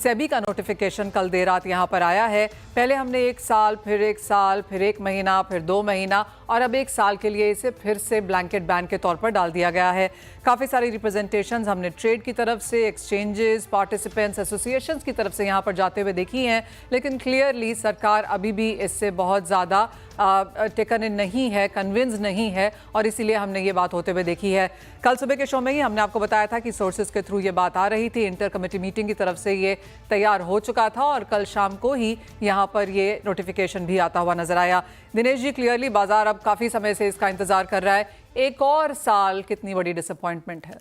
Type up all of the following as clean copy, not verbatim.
सेबी का नोटिफिकेशन कल देर रात यहाँ पर आया है। पहले हमने 1 साल, फिर 1 साल, फिर 1 महीना, फिर 2 महीना और अब 1 साल के लिए इसे फिर से ब्लैंकेट बैन के तौर पर डाल दिया गया है। काफ़ी सारी रिप्रेजेंटेशंस हमने ट्रेड की तरफ से, एक्सचेंजेस, पार्टिसिपेंट्स, एसोसिएशंस की तरफ से यहाँ पर जाते हुए देखी हैं, लेकिन क्लियरली सरकार अभी भी इससे बहुत ज़्यादा टेकन इन नहीं है, कन्विंस नहीं है और इसीलिए हमने ये बात होते हुए देखी है। कल सुबह के शो में ही हमने आपको बताया था कि सोर्सेज के थ्रू ये बात आ रही थी, इंटर कमेटी मीटिंग की तरफ से ये तैयार हो चुका था और कल शाम को ही यहाँ पर ये नोटिफिकेशन भी आता हुआ नजर आया। दिनेश जी, क्लियरली बाजार अब काफ़ी समय से इसका इंतजार कर रहा है। एक और साल कितनी बड़ी डिसअपॉइंटमेंट है?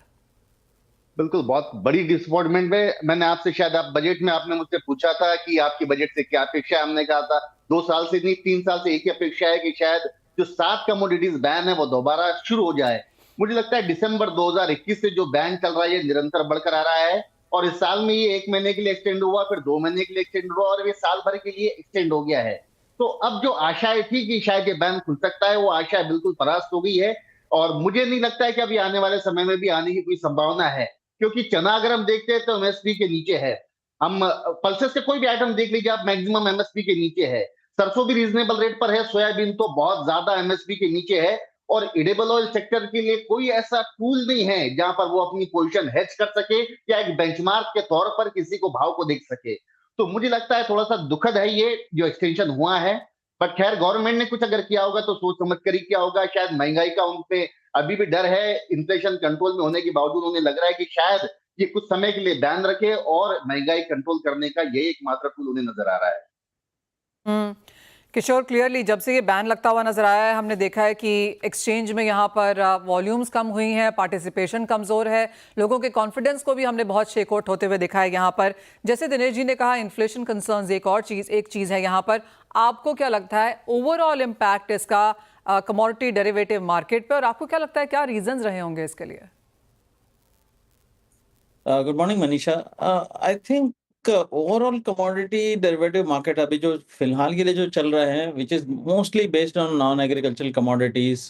बिल्कुल, बहुत बड़ी डिसअपॉइंटमेंट है। मैंने आपसे, शायद आप बजट में आपने मुझसे पूछा था कि आपकी बजट से क्या अपेक्षा है। हमने कहा था 2 साल से नहीं, 3 साल से एक ही अपेक्षा है कि शायद जो 7 कमोडिटीज बैन है वो दोबारा शुरू हो जाए। मुझे लगता है दिसंबर 2021 से जो बैन चल रहा है ये निरंतर बढ़कर आ रहा है और इस साल में ये 1 महीने के लिए एक्सटेंड हुआ, फिर 2 महीने के लिए एक्सटेंड हुआ और ये साल भर के लिए एक्सटेंड हो गया है। तो अब जो आशाएं थी कि शायद ये बैन खुल सकता है, वो आशाएं बिल्कुल परास्त हो गई है और मुझे नहीं लगता है कि अभी आने वाले समय में भी आने की कोई संभावना है, क्योंकि चना अगर हम देखते हैं तो एमएसपी के नीचे है। हम पल्सेस के कोई भी आइटम देख लीजिए आप, मैक्सिमम एमएसपी के नीचे है। सरसों भी रीजनेबल रेट पर है, सोयाबीन तो बहुत ज्यादा एमएसपी के नीचे है और एडिबल ऑयल सेक्टर के लिए कोई ऐसा टूल नहीं है जहां पर वो अपनी पोजीशन हेज कर सके या एक बेंचमार्क के तौर पर किसी को भाव को देख सके। तो मुझे लगता है थोड़ा सा दुखद है ये जो एक्सटेंशन हुआ है, बट खैर गवर्नमेंट ने कुछ अगर किया होगा तो सोच समझ कर ही किया होगा। शायद महंगाई का उनपे अभी भी डर है, इन्फ्लेशन कंट्रोल में होने के बावजूद उन्हें लग रहा है कि शायद ये कुछ समय के लिए बैन रखे और महंगाई कंट्रोल करने का यही एकमात्र टूल उन्हें नजर आ रहा है। किशोर, क्लियरली जब से ये बैन लगता हुआ नजर आया है हमने देखा है कि एक्सचेंज में यहाँ पर वॉल्यूम्स कम हुई हैं, पार्टिसिपेशन कमज़ोर है, लोगों के कॉन्फिडेंस को भी हमने बहुत शेक आउट होते हुए देखा है यहाँ पर। जैसे दिनेश जी ने कहा, इन्फ्लेशन कंसर्न्स एक चीज़ है यहाँ पर। आपको क्या लगता है ओवरऑल इम्पैक्ट इसका कमोडिटी डेरिवेटिव मार्केट पे और आपको क्या लगता है क्या रीजंस रहे होंगे इसके लिए? Good morning Manisha. I think overall commodity derivative market अभी जो फिलहाल के लिए जो चल रहे हैं, which is mostly based on non agricultural commodities,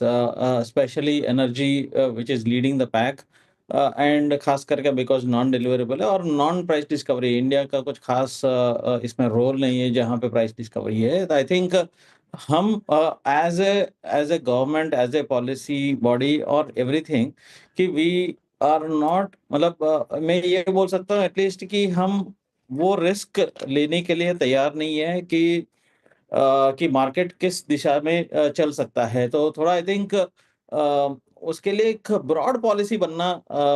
specially energy which is leading the pack and खास करके बिकॉज नॉन डिलीवरेबल है और नॉन प्राइस डिस्कवरी। इंडिया का कुछ खास इसमें रोल नहीं है जहाँ पे प्राइस डिस्कवरी है। आई थिंक हम as a government, as a policy body और एवरीथिंग कि वी आर नॉट, मतलब मैं ये बोल सकता हूँ एटलीस्ट कि हम वो रिस्क लेने के लिए तैयार नहीं है कि मार्केट किस दिशा में चल सकता है। तो थोड़ा आई थिंक उसके लिए एक ब्रॉड पॉलिसी बनना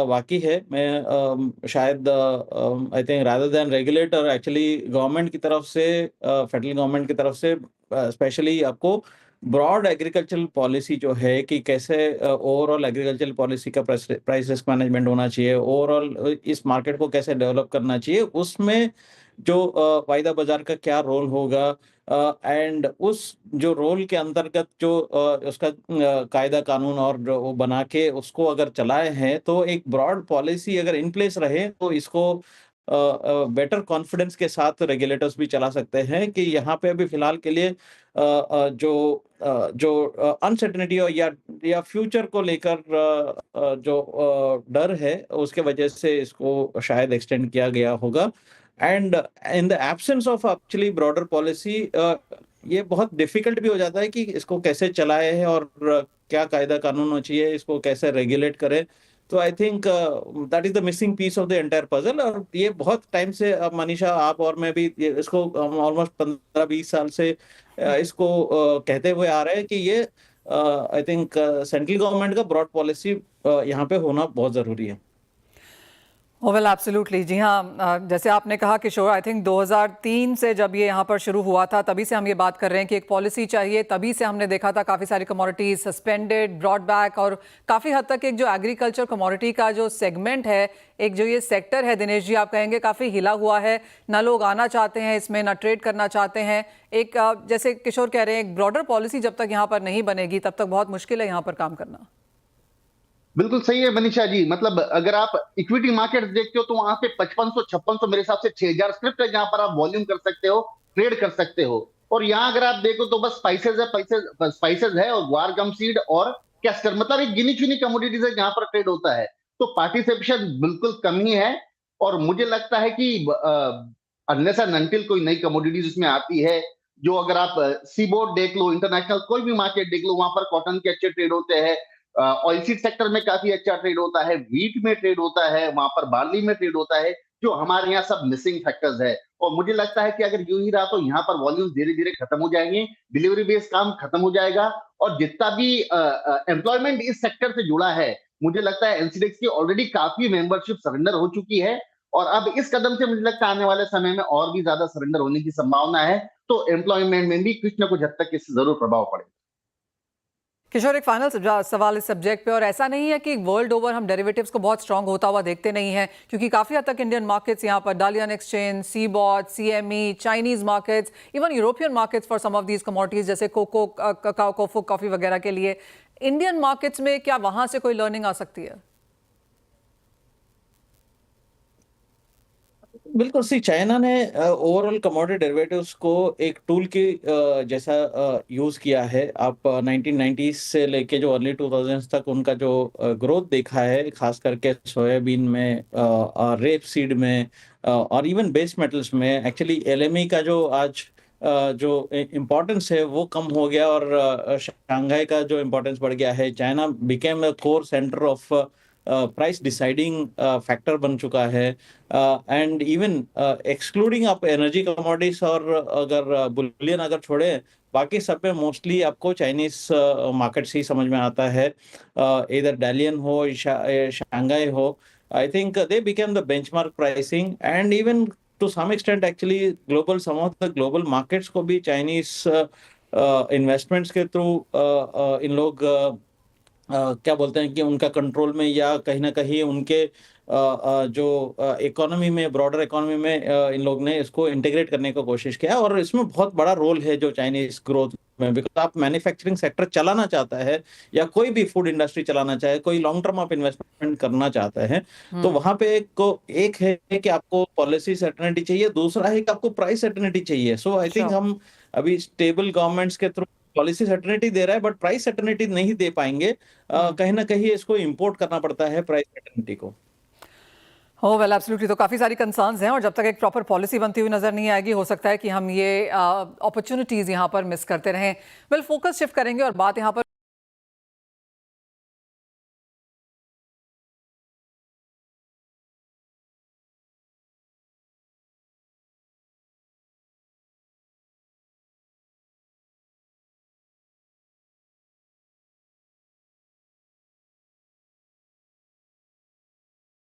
बाकी है। मैं शायद I think rather than regulator, actually government की तरफ से, फेडरल गवर्नमेंट की तरफ से स्पेशली आपको ब्रॉड एग्रीकल्चरल पॉलिसी जो है कि कैसे ओवरऑल एग्रीकल्चरल पॉलिसी का प्राइस रिस्क मैनेजमेंट होना चाहिए, ओवरऑल इस मार्केट को कैसे डेवलप करना चाहिए, उसमें जो वायदा बाजार का क्या रोल होगा एंड उस जो रोल के अंतर्गत जो उसका कायदा कानून और जो वो बना के उसको अगर चलाए हैं, तो एक ब्रॉड पॉलिसी अगर इन प्लेस रहे तो इसको बेटर कॉन्फिडेंस के साथ रेगुलेटर्स भी चला सकते हैं कि यहाँ पे अभी फिलहाल के लिए जो अनसर्टेनिटी या फ्यूचर को लेकर जो डर है उसके वजह से इसको शायद एक्सटेंड किया गया होगा। And in the absence of actually broader policy ये बहुत डिफिकल्ट भी हो जाता है कि इसको कैसे चलाए हैं और क्या कायदा कानून होना चाहिए, इसको कैसे रेगुलेट करें। तो I think that is the missing piece of the entire puzzle. और ये बहुत टाइम से, अब मनीषा आप और मैं भी इसको ऑलमोस्ट 15-20 साल से इसको कहते हुए आ रहे हैं कि ये आई थिंक सेंट्रल गवर्नमेंट का ब्रॉड पॉलिसी यहाँ पे होना बहुत जरूरी है। वेल एब्सोल्युटली, जी हाँ, जैसे आपने कहा किशोर, आई थिंक 2003 से जब ये यहाँ पर शुरू हुआ था तभी से हम ये बात कर रहे हैं कि एक पॉलिसी चाहिए। तभी से हमने देखा था काफ़ी सारी कमोडिटीज सस्पेंडेड, ब्रॉड बैक और काफ़ी हद तक एक जो एग्रीकल्चर कमोडिटी का जो सेगमेंट है, एक जो ये सेक्टर है, दिनेश जी आप कहेंगे काफ़ी हिला हुआ है। ना लोग आना चाहते हैं इसमें, ना ट्रेड करना चाहते हैं। एक जैसे किशोर कह रहे हैं, एक ब्रॉडर पॉलिसी जब तक यहाँ पर नहीं बनेगी तब तक बहुत मुश्किल है यहाँ पर काम करना। बिल्कुल सही है मनीषा जी। मतलब अगर आप इक्विटी मार्केट देखते हो तो वहां पे 5500-5600, मेरे हिसाब से 6000 स्क्रिप्ट है जहां पर आप वॉल्यूम कर सकते हो, ट्रेड कर सकते हो। और यहाँ अगर आप देखो तो बस स्पाइसेस है और वार गम सीड और कैस्टर, मतलब एक गिनी चुनी कमोडिटीज है जहां पर ट्रेड होता है। तो पार्टिसिपेशन बिल्कुल कम ही है और मुझे लगता है कि अनलेस एंड अनटिल कोई नई कमोडिटीज उसमें आती है, जो अगर आप सीबोर्ड देख लो, इंटरनेशनल कोई भी मार्केट देख लो, वहां पर कॉटन के अच्छे ट्रेड होते हैं, ऑयल सीड सेक्टर में काफी अच्छा ट्रेड होता है, व्हीट में ट्रेड होता है, वहां पर बार्ली में ट्रेड होता है, जो हमारे यहाँ सब मिसिंग फैक्टर्स है। और मुझे लगता है कि अगर यूं ही रहा तो यहाँ पर वॉल्यूम धीरे धीरे खत्म हो जाएंगे, डिलीवरी बेस्ड काम खत्म हो जाएगा, और जितना भी एम्प्लॉयमेंट इस सेक्टर से जुड़ा है, मुझे लगता है एनसीडेक्स की ऑलरेडी काफी मेंबरशिप सरेंडर हो चुकी है, और अब इस कदम से मुझे लगता है आने वाले समय में और भी ज्यादा सरेंडर होने की संभावना है, तो एम्प्लॉयमेंट में भी कुछ ना कुछ हद तक इससे जरूर प्रभाव पड़ेगा। किशोर, एक फाइनल सवाल इस सब्जेक्ट पे, और ऐसा नहीं है कि वर्ल्ड ओवर हम डेरिवेटिव्स को बहुत स्ट्रांग होता हुआ देखते नहीं हैं, क्योंकि काफ़ी हद तक इंडियन मार्केट्स यहाँ पर Dalian exchange, CBOT, CME, Chinese markets, even European markets for some of these commodities जैसे कोको, ककाओ, कोको, कॉफ़ी वगैरह के लिए, इंडियन मार्केट्स में क्या वहाँ से कोई लर्निंग आ सकती है? बिल्कुल, सी चाइना ने ओवरऑल कमोडिटी डेरिवेटिव्स को एक टूल की जैसा यूज किया है। आप 1990s से लेके जो अर्ली 2000s तक उनका जो ग्रोथ देखा है, खास करके सोयाबीन में, रेप सीड में, और इवन बेस मेटल्स में, एक्चुअली एलएमई का जो आज जो इम्पोर्टेंस है वो कम हो गया, और शंघाई का जो इम्पोर्टेंस बढ़ गया है। China became a core centre of price deciding factor बन चुका है, एंड इवन एक्सक्लूडिंग आप एनर्जी कमोडिटीज और अगर बुलियन अगर छोड़े, बाकी सब में मोस्टली आपको चाइनीज मार्केट से ही समझ में आता है, इधर डालियन हो, शंघाई हो। I think they became the benchmark pricing, and even to some extent actually global, some of the global markets को भी चाइनीज इन्वेस्टमेंट्स के थ्रू इन लोग क्या बोलते हैं कि उनका कंट्रोल में, या कहीं ना कहीं उनके जो इकोनॉमी में, ब्रॉडर इकोनॉमी में इन लोग ने इसको इंटीग्रेट करने की कोशिश किया, और इसमें बहुत बड़ा रोल है जो चाइनीज ग्रोथ में। बिकॉज आप मैन्युफैक्चरिंग सेक्टर चलाना चाहता है, या कोई भी फूड इंडस्ट्री चलाना चाहे, कोई लॉन्ग टर्म आप इन्वेस्टमेंट करना चाहता है, तो वहां पे एक है कि आपको पॉलिसी सर्टेनिटी चाहिए, दूसरा है कि आपको प्राइस सर्टेनिटी चाहिए। सो आई थिंक हम अभी स्टेबल गवर्नमेंट्स के थ्रू पॉलिसी सर्टेनिटी दे रहा है, बट प्राइस सर्टेनिटी नहीं दे पाएंगे। कहीं ना कहीं इसको इंपोर्ट करना पड़ता है प्राइस सर्टेनिटी को। हो वेल एब्सोल्युटली, तो काफ़ी सारी कंसर्न्स हैं, और जब तक एक प्रॉपर पॉलिसी बनती हुई नजर नहीं आएगी, हो सकता है कि हम ये अपॉर्चुनिटीज़ यहाँ पर मिस करते रहें। वेल, फोकस शिफ्ट करेंगे और बात यहाँ पर